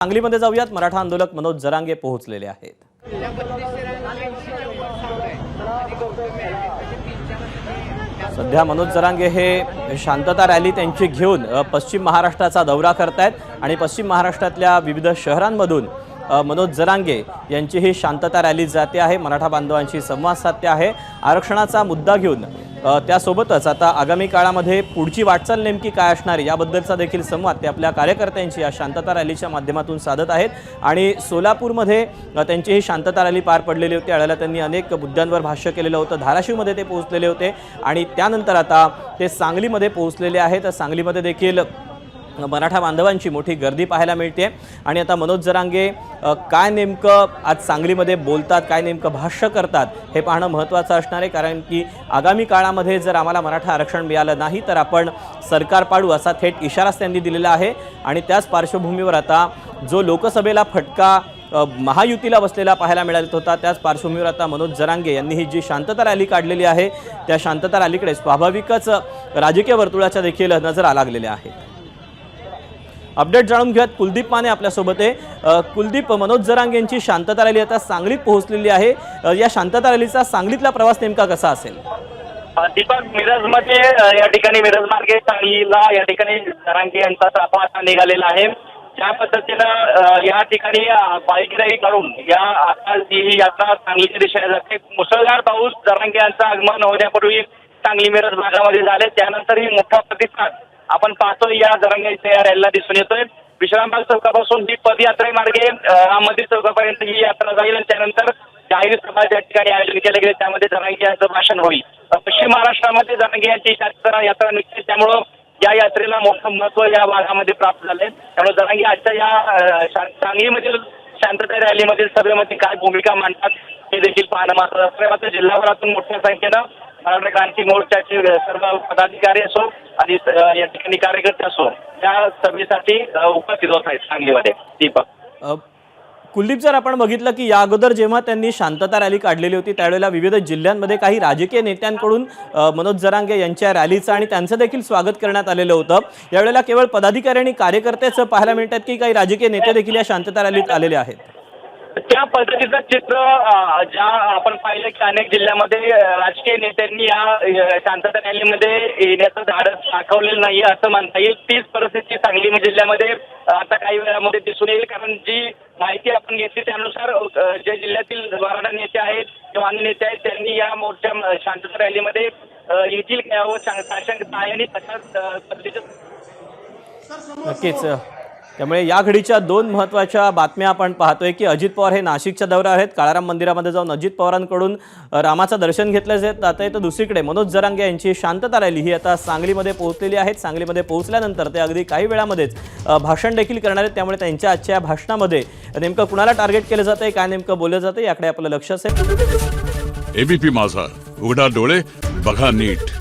सांगलीमध्ये जाऊयात। मराठा आंदोलक मनोज जरांगे पोहोचलेले आहेत। सध्या मनोज जरांगे हे शांतता रॅली त्यांची घेऊन पश्चिम महाराष्ट्राचा दौरा करतायत आणि पश्चिम महाराष्ट्रातल्या विविध शहरांमधून मनोज जरांगे यांची ही शांतता रॅली जाते आहे, मराठा बांधवांशी संवाद साधते आहे। आरक्षणाचा मुद्दा घेऊन त्यासोबतच आता आगामी काळामध्ये पुढची वाटचाल नेमकी काय असणार याबद्दलचा देखील संवाद ते आपल्या कार्यकर्त्यांशी या शांतता रॅलीच्या माध्यमातून साधत आहेत। आणि सोलापूरमध्ये त्यांची ही शांतता रॅली पार पडलेली होती। यावेळेला त्यांनी अनेक मुद्द्यांवर भाष्य केलेलं होतं। धाराशिवमध्ये ते पोहोचलेले होते आणि त्यानंतर आता ते सांगलीमध्ये पोहोचलेले आहेत। सांगलीमध्ये देखील मराठा बांधवांची मोठी गर्दी पाहायला मिळते आणि आता मनोज जरांगे काय नेमकं आज सांगलीमध्ये बोलतात, काय नेमकं भाष्य करतात हे पाहणं महत्त्वाचं असणार आहे। कारण की आगामी काळामध्ये जर आम्हाला मराठा आरक्षण मिळालं नाही तर आपण सरकार पाडू असा थेट इशाराच त्यांनी दिलेला आहे। आणि त्याच पार्श्वभूमीवर आता जो लोकसभेला फटका महायुतीला बसलेला पाहायला मिळाला होता, त्याच पार्श्वभूमीवर आता मनोज जरांगे यांनी ही जी शांतता रॅली काढलेली आहे त्या शांतता रॅलीकडे स्वाभाविकच राजकीय वर्तुळाच्या देखील नजरा लागलेल्या आहेत। अपडेट जाणून घेऊयात। कुलदीप माने आपल्यासोबत आहे। कुलदीप, मनोज जरांगे यांची शांतता रॅली आता सांगलीत पोहोचलेली आहे। या शांतता रॅलीचा सांगलीतला प्रवास नेमका कसा असेल? दीपक, मिरजमध्ये या ठिकाणी मिरज मार्गे सांगलीला या ठिकाणी जरांगे यांचा ताफा निघालेला आहे। ज्या पद्धतीनं या ठिकाणी पायगिराई करून या आता ही यात्रा सांगलीच्या दिशेने जाते। मुसळधार पाऊस जरांगे यांचं आगमन होण्यापूर्वी सांगली मिरज भागामध्ये झाले, त्यानंतरही मोठा प्रतिसाद आपण पाहतोय या जरांगे या रॅलीला दिसून येतोय। विश्रामबाग चौकापासून ही पदयात्रे मार्गे मंदिर चौकापर्यंत ही यात्रा जाईल आणि त्यानंतर जाहीर सभा ज्या ठिकाणी आयोजन केले गेले त्यामध्ये जरांगे यांचं भाषण होईल। पश्चिम महाराष्ट्रामध्ये जरांगे यांची यात्रा निघते, त्यामुळं या यात्रेला मोठं महत्व या भागामध्ये प्राप्त झालंय। त्यामुळे जरांगे आजच्या या सांगलीमधील शांतता रॅलीमधील सभेमध्ये काय भूमिका मांडतात हे देखील पाहणं महत्त्वाचं असतं। मात्र जिल्हाभरातून मोठ्या संख्येनं मराठा क्रांती मोर्चाचे सर्व पदाधिकारी असो आणि या ठिकाणी कार्यकर्ते असो या सभेसाठी उपस्थित होत आहेत सांगलीमध्ये। दीपक, कुलदीप, जर आपण बघितलं की या अगोदर जेव्हा त्यांनी शांतता रॅली काढलेली होती त्यावेळेला विविध जिल्ह्यांमध्ये काही राजकीय नेत्यांकडून मनोज जरांगे यांच्या रॅलीचं आणि त्यांचं देखील स्वागत करण्यात आलेलं होतं। यावेळेला केवळ पदाधिकारी आणि कार्यकर्तेच पाहायला मिळतात की काही राजकीय नेते देखील या शांतता रॅलीत आलेले आहेत? त्या पद्धतीचं चित्र ज्या आपण पाहिलं की अनेक जिल्ह्यामध्ये राजकीय नेत्यांनी या शांतता रॅलीमध्ये येण्याचं धाडस दाखवलेलं नाही असं म्हणता येईल। तीच परिस्थिती सांगली जिल्ह्यामध्ये आता काही वेळामध्ये दिसून येईल। कारण जी माहिती आपण घेतली त्यानुसार जे जिल्ह्यातील मराठा नेते आहेत किंवा अन्य नेते आहेत त्यांनी या मोर्चा शांतता रॅलीमध्ये येथील शासन आणि तशाच पद्धतीचं नक्कीच। त्यामुळे या घडीच्या दोन महत्त्वाच्या बातम्या आपण पाहतोय की अजित पवार हे नाशिकच्या दौऱ्यावर आहेत। काळाराम मंदिरामध्ये जाऊन अजित पवारांकडून रामाचं दर्शन घेतलं जात आता येतं। दुसरीकडे मनोज जरांगे यांची शांतता रॅली ही आता सांगलीमध्ये पोहोचलेली आहेत। सांगलीमध्ये पोहोचल्यानंतर ते अगदी काही वेळामध्येच भाषण देखील करणार आहेत। त्यामुळे त्यांच्या आजच्या भाषणामध्ये नेमकं कुणाला टार्गेट केलं जातंय, काय नेमकं बोललं जातं याकडे आपलं लक्ष असेल। एबीपी माझा, उघडा डोळे बघा नीट।